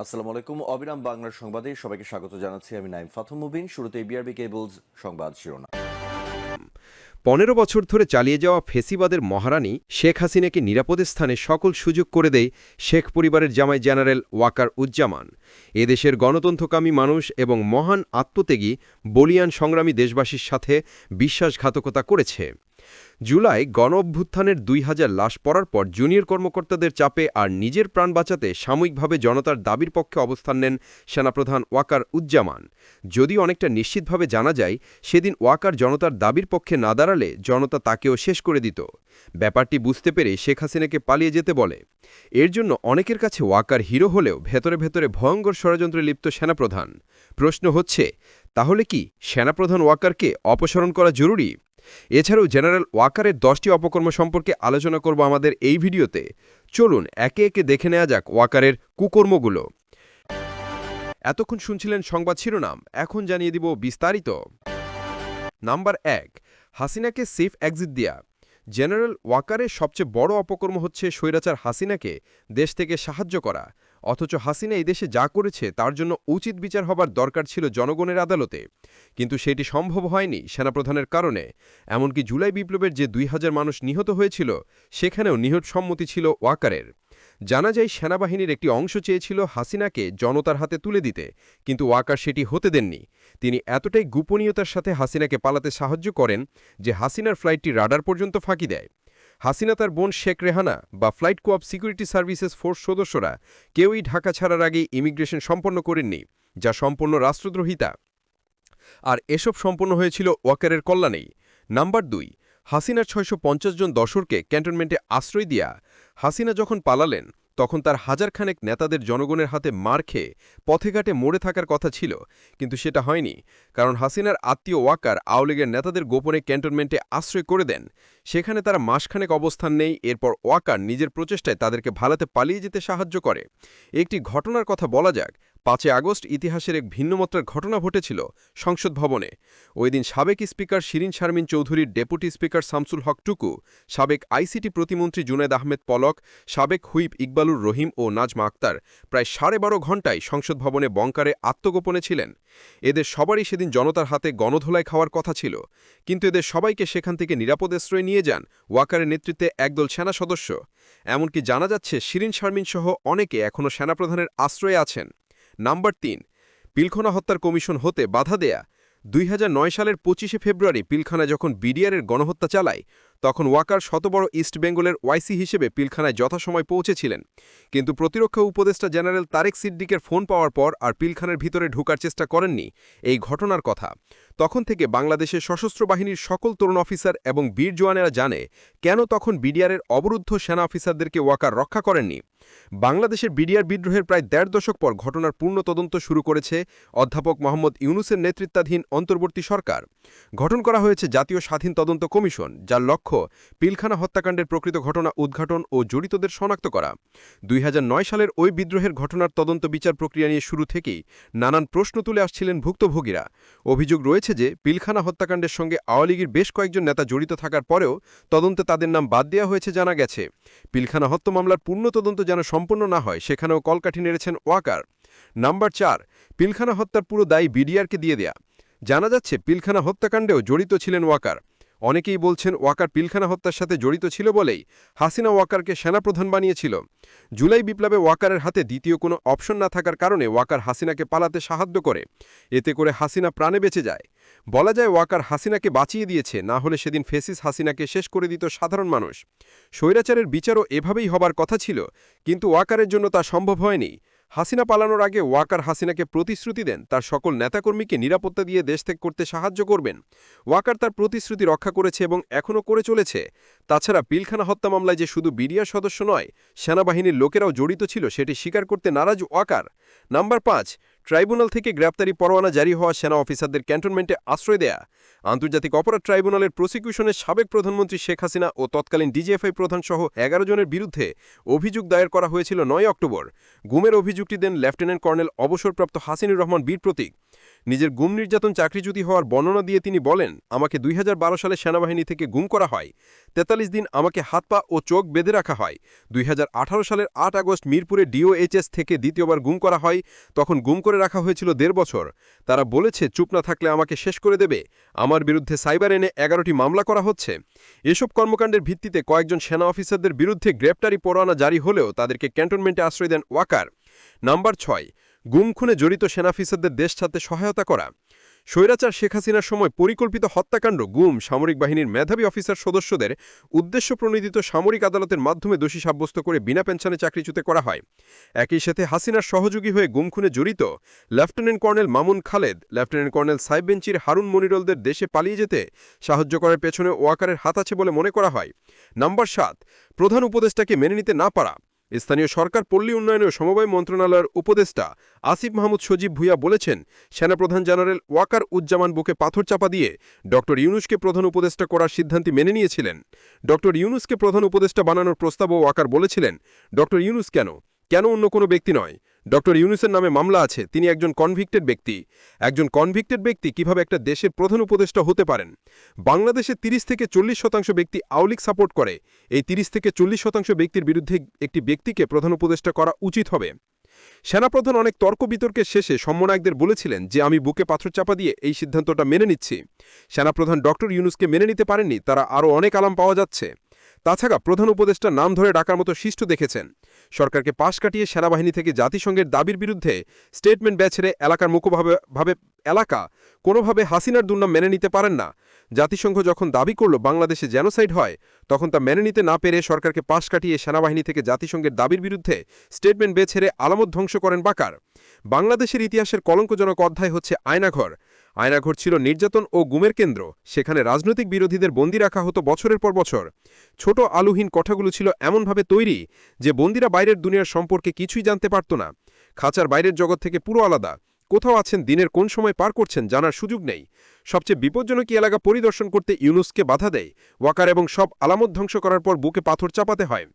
আসসালামু আলাইকুম। অবিরাম বাংলার সংবাদে সবাইকে স্বাগত জানাচ্ছি। আমি নাইম ফাথম মুবিন। শুরুতেই বিআরবি কেবলস সংবাদ শিরোনাম। ১৫ বছর ধরে চালিয়ে যাওয়া ফেসিবাদের মহারানী শেখ হাসিনাকে নিরাপদ স্থানে সকল সুযোগ করে দেয় শেখ পরিবারের জামাই জেনারেল ওয়াকার উজ্জামান। এদেশের গণতন্ত্রকামী মানুষ এবং মহান আত্মত্যাগী বলিয়ান সংগ্রামী দেশবাসীর সাথে বিশ্বাসঘাতকতা করেছে। জুলাই গণ অভ্যুত্থানের ২,০০০ লাশ পড়ার পর জুনিয়র কর্মকর্তাদের চাপে আর নিজের প্রাণ বাঁচাতে সাময়িকভাবে জনতার দাবির পক্ষে অবস্থান নেন সেনাপ্রধান ওয়াকার উজ্জামান। যদিও অনেকটা নিশ্চিতভাবে জানা যায় সেদিন ওয়াকার জনতার দাবির পক্ষে না দাঁড়ালে জনতা তাকেও শেষ করে দিত। ব্যাপারটি বুঝতে পেরে শেখ হাসিনাকে পালিয়ে যেতে বলে। এর জন্য অনেকের কাছে ওয়াকার হিরো হলেও ভেতরে ভেতরে ভয়ঙ্কর ষড়যন্ত্রে লিপ্ত সেনাপ্রধান। প্রশ্ন হচ্ছে, তাহলে কি সেনাপ্রধান ওয়াকারকে অপসারণ করা জরুরি? এছাড়াও জেনারেল ওয়াকারের 10টি অপকর্ম সম্পর্কে আলোচনা করব আমাদের এই ভিডিওতে। চলুন একে একে দেখে নেওয়া যাক ওয়াকারের কুকর্মগুলো। এতক্ষণ শুনছিলেন সংবাদ শিরোনাম, এখন জানিয়ে দিব বিস্তারিত। নাম্বার ১, হাসিনাকে সেফ এক্সিট দেয়া। জেনারেল ওয়াকারের সবচেয়ে বড় অপকর্ম হচ্ছে স্বৈরাচার হাসিনাকে দেশ থেকে সাহায্য করা। অথচ হাসিনা এই দেশে যা করেছে তার জন্য উচিত বিচার হবার দরকার ছিল জনগণের আদালতে, কিন্তু সেটি সম্ভব হয়নি সেনাপ্রধানের কারণে। এমনকি জুলাই বিপ্লবের যে ২,০০০ মানুষ নিহত হয়েছিল সেখানেও নিহত সম্মতি ছিল ওয়াকারের। জানা যায় সেনাবাহিনীর একটি অংশ চেয়েছিল হাসিনাকে জনতার হাতে তুলে দিতে, কিন্তু ওয়াকার সেটি হতে দেননি। তিনি এতটাই গোপনীয়তার সাথে হাসিনাকে পালাতে সাহায্য করেন যে হাসিনার ফ্লাইটটি রাডার পর্যন্ত ফাঁকি দেয়। হাসিনা, তার বোন শেখ রেহানা বা flight cope security services force সদস্যরা কেউই ঢাকা ছাড়ার আগেই ইমিগ্রেশন সম্পন্ন করেননি, যা সম্পূর্ণ রাষ্ট্রদ্রোহিতা। আর এসব সম্পন্ন হয়েছিল ওয়াকারের কল্যাণেই। নাম্বার ২, হাসিনার ৬৫০ জন দর্শককে ক্যান্টনমেন্টে আশ্রয় দিয়া। হাসিনা যখন পালালেন তখন তার হাজারখানেক নেতাদের জনগণের হাতে মার খেয়ে পথেঘাটে মরে থাকার কথা ছিল, কিন্তু সেটা হয়নি, কারণ হাসিনার আত্মীয় ওয়াকার আওয়ামী লীগের নেতাদের গোপনে ক্যান্টনমেন্টে আশ্রয় করে দেন। সেখানে তারা মাসখানেক অবস্থান নেই, এরপর ওয়াকার নিজের প্রচেষ্টায় তাদেরকে ভালাতে পালিয়ে যেতে সাহায্য করে। একটি ঘটনার কথা বলা যাক। ৫ আগস্ট ইতিহাসের এক ভিন্নমাত্রার ঘটনা ঘটেছিল সংসদ ভবনে। ওই দিন সাবেক স্পিকার শিরিন শারমিন চৌধুরীর ডেপুটি স্পিকার শামসুল হক টুকু, সাবেক আইসিটি প্রতিমন্ত্রী জুনায়েদ আহমেদ পলক, সাবেক হুইপ ইকবালুর রহিম ও নাজমা আক্তার প্রায় ১২.৫ ঘণ্টায় সংসদ ভবনে বঙ্কারে আত্মগোপনে ছিলেন। এদের সবারই সেদিন জনতার হাতে গণধোলাই খাওয়ার কথা ছিল, কিন্তু এদের সবাইকে সেখান থেকে নিরাপদ আশ্রয় নিয়ে যান ওয়াকারের নেতৃত্বে একদল সেনা সদস্য। এমনকি জানা যাচ্ছে শিরিন শারমিন সহ অনেকে এখনও সেনাপ্রধানের আশ্রয়ে আছেন। নাম্বার ৩, পিলখানা হত্যার কমিশন হতে বাধা দেয়া। ২০০৯ সালের ২৫শে ফেব্রুয়ারি পিলখানায় যখন বিডিআরের গণহত্যা চালায়, তখন ওয়াকার শতবড় ইস্টবেঙ্গলের ওয়াইসি হিসেবে পিলখানায় যথাসময় পৌঁছেছিলেন। কিন্তু প্রতিরক্ষা উপদেষ্টা জেনারেল তারেক সিদ্দিকের ফোন পাওয়ার পর আর পিলখানার ভিতরে ঢোকার চেষ্টা করেননি এই ঘটনার কথা। তখন থেকে বাংলাদেশের সশস্ত্র বাহিনীর সকল তরুণ অফিসার এবং বীর জওয়ানেরা জানে কেন তখন বিডিআরের অবরুদ্ধ সেনা অফিসারদেরকে ওয়াকার রক্ষা করেননি। বাংলাদেশের বিডিআর বিদ্রোহের প্রায় ১.৫ দশক পর ঘটনার পূর্ণ তদন্ত শুরু করেছে অধ্যাপক মোহাম্মদ ইউনুসের নেতৃত্বাধীন অন্তর্বর্তী সরকার। গঠন করা হয়েছে জাতীয় স্বাধীন তদন্ত কমিশন, যার লক্ষ্য পিলখানা হত্যাকাণ্ডের প্রকৃত ঘটনা উদ্ঘাটন ও জড়িতদের শনাক্ত করা। ২০০৯ সালের ওই বিদ্রোহের ঘটনার তদন্ত বিচার প্রক্রিয়া নিয়ে শুরু থেকেই নানান প্রশ্ন তুলে আসছিলেন ভুক্তভোগীরা। অভিযোগ রয়েছে যে পিলখানা হত্যাকাণ্ডের সঙ্গে আওয়ামী লীগের বেশ কয়েকজন নেতা জড়িত থাকার পরেও তদন্তে তাদের নাম বাদ দেওয়া হয়েছে জানা গেছে। পিলখানা হত্যা মামলার পূর্ণ তদন্ত যেন সম্পূর্ণ না হয় সেখানেও কলকাঠি নেড়েছেন ওয়াকার। নাম্বার ৪, পিলখানা হত্যার পুরো দায় বিডিআরকে দিয়ে দেয়া। জানা যাচ্ছে পিলখানা হত্যাকাণ্ডেও জড়িত ছিলেন ওয়াকার। অনেকেই বলছেন ওয়াকার পিলখানা হত্যার সাথে জড়িত ছিল বলেই হাসিনা ওয়াকারকে সেনাপ্রধান বানিয়েছিল। জুলাই বিপ্লবে ওয়াকারের হাতে দ্বিতীয় কোনো অপশন না থাকার কারণে ওয়াকার হাসিনাকে পালাতে সাহায্য করে। এতে করে হাসিনা প্রাণে বেঁচে যায়। বলা যায় ওয়াকার হাসিনাকে বাঁচিয়ে দিয়েছে, না হলে সেদিন ফেসিস হাসিনাকে শেষ করে দিত সাধারণ মানুষ। স্বৈরাচারের বিচারও এভাবেই হবার কথা ছিল, কিন্তু ওয়াকারের জন্য তা সম্ভব হয়নি। হাসিনা পালানোর আগে ওয়াকার হাসিনাকে প্রতিশ্রুতি দেন তার সকল নেতাকর্মীকে নিরাপত্তা দিয়ে দেশ ত্যাগ করতে সাহায্য করবেন। ওয়াকার তার প্রতিশ্রুতি রক্ষা করেছে এবং এখনও করে চলেছে। তাছাড়া পিলখানা হত্যা মামলায় যে শুধু বিডিআর সদস্য নয়, সেনাবাহিনীর লোকেরাও জড়িত ছিল সেটি স্বীকার করতে নারাজ ওয়াকার। নাম্বার ৫, ট্রাইব্যুনাল থেকে গ্রেপ্তারি পরোয়ানা জারি হওয়া সেনা অফিসারদের ক্যান্টনমেন্টে আশ্রয় দেয়া। আন্তর্জাতিক অপরাধ ট্রাইব্যুনালের প্রসিকিউশনের সাবেক প্রধানমন্ত্রী শেখ হাসিনা ও তৎকালীন ডিজিএফআই প্রধান সহ ১১ জনের বিরুদ্ধে অভিযোগ দায়ের করা হয়েছিল ৯ অক্টোবর। গুমের অভিযোগটি দেন লেফটেন্যান্ট কর্নেল অবসরপ্রাপ্ত হাসিনুর রহমান বীর প্রতীক। নিজের গুম নির্যাতন চাকরিচ্যুতি হওয়ার বর্ণনা দিয়ে তিনি বলেন, আমাকে 2012 সালে সেনাবাহিনী থেকে গুম করা হয়। 43 দিন আমাকে হাত পা ও চোখ বেঁধে রাখা হয়। 2018 সালের 8 আগস্ট মিরপুরে ডিওএইচএস থেকে দ্বিতীয়বার গুম করা হয়। তখন গুম করে রাখা হয়েছিল 1.5 বছর। তারা বলেছে চুপ না থাকলে আমাকে শেষ করে দেবে। আমার বিরুদ্ধে সাইবার এনে 11টি মামলা করা হচ্ছে। এসব কর্মকাণ্ডের ভিত্তিতে কয়েকজন সেনা অফিসারদের বিরুদ্ধে গ্রেপ্তারি পরোয়ানা জারি হলেও তাদেরকে ক্যান্টনমেন্টে আশ্রয় দেন ওয়াকার। নাম্বার 6, গুম খুনে জড়িত সেনা অফিসারদের দেশ ছাড়তে সহায়তা করা। স্বৈরাচার শেখ হাসিনার সময় পরিকল্পিত হত্যাকাণ্ড, গুম, সামরিক বাহিনীর মেধাবী অফিসার সদস্যদের উদ্দেশ্যপ্রণোদিত সামরিক আদালতের মাধ্যমে দোষী সাব্যস্ত করে বিনা পেনশনে চাকরিচ্যুত করা হয়। একই সাথে হাসিনার সহযোগী হয়ে গুম খুনে জড়িত lieutenant colonel Mamun Khaled, lieutenant colonel সাইব বেঞ্চির হারুন মনিরলদের দেশে পালিয়ে যেতে সাহায্য করার পেছনে ওয়াকারের হাত আছে বলে মনে করা হয়। নাম্বার 7, প্রধান উপদেষ্টাকে মেনে নিতে না পারা। স্থানীয় সরকার পল্লী উন্নয়ন ও সমবায় মন্ত্রণালয়ের উপদেষ্টা আসিফ মাহমুদ সজীব ভুইয়া বলেছেন, সেনাপ্রধান জেনারেল ওয়াকার উজ্জামান বুকে পাথর চাপা দিয়ে ড ইউনূসকে প্রধান উপদেষ্টা করার সিদ্ধান্ত মেনে নিয়েছিলেন। ড ইউনূসকে প্রধান উপদেষ্টা বানানোর প্রস্তাবও ওয়াকার বলেছিলেন, ড ইউনূস কেন অন্য কোনো ব্যক্তি নয়? ড ইউনূসের নামে মামলা আছে, তিনি একজন কনভিক্টেড ব্যক্তি। একজন কনভিক্টেড ব্যক্তি কিভাবে একটা দেশের প্রধান উপদেষ্টা হতে পারেন? বাংলাদেশে 30 থেকে 40% ব্যক্তি আওয়ামী লীগ সাপোর্ট করে। এই 30 থেকে 40% ব্যক্তির বিরুদ্ধে একটি ব্যক্তিকে প্রধান উপদেষ্টা করা উচিত হবে। সেনাপ্রধান অনেক তর্ক বিতর্কের শেষে সমন্বয়কদের বলেছিলেন যে আমি বুকে পাথর চাপা দিয়ে এই সিদ্ধান্তটা মেনে নিচ্ছি। সেনাপ্রধান ড ইউনূসকে মেনে নিতে পারেননি, তারা আরও অনেক আলাম পাওয়া যাচ্ছে। তাছাড়া প্রধান উপদেষ্টার নাম ধরে ডাকার মতো শিষ্ট দেখেছেন। সরকারকে পাশ কাটিয়ে সেনাবাহিনী থেকে জাতিসংঘের দাবির বিরুদ্ধে স্টেটমেন্ট ছেড়ে এলাকার মুখভাবে এলাকা কোনোভাবে হাসিনার দুর্নাম মেনে নিতে পারেন না। জাতিসংঘ যখন দাবি করল বাংলাদেশে জেনোসাইড হয়, তখন তা মেনে নিতে না পেরে সরকারকে পাশ কাটিয়ে সেনাবাহিনী থেকে জাতিসংঘের দাবির বিরুদ্ধে স্টেটমেন্ট ছেড়ে আলামত ধ্বংস করেন বাকার। বাংলাদেশের ইতিহাসের কলঙ্কজনক অধ্যায় হচ্ছে আয়নাঘর। আয়নাঘর ছিল নির্যাতন ও গুমের কেন্দ্র। সেখানে রাজনৈতিক বিরোধীদের বন্দী রাখা হতো বছরের পর বছর। ছোট আলুহীন কোঠাগুলো ছিল এমনভাবে তৈরি যে বন্দীরা বাইরের দুনিয়ার সম্পর্কে কিছুই জানতে পারত না। খাঁচার বাইরের জগৎ থেকে পুরো আলাদা। কোথাও আছেন, দিনের কোন সময় পার করছেন জানার সুযোগ নেই। সবচেয়ে বিপজ্জনক এলাকা পরিদর্শন করতে ইউনূসকে বাধা দেয় ওয়াকার এবং সব আলামত ধ্বংস করার পর বুকে পাথর চাপাতে হয়।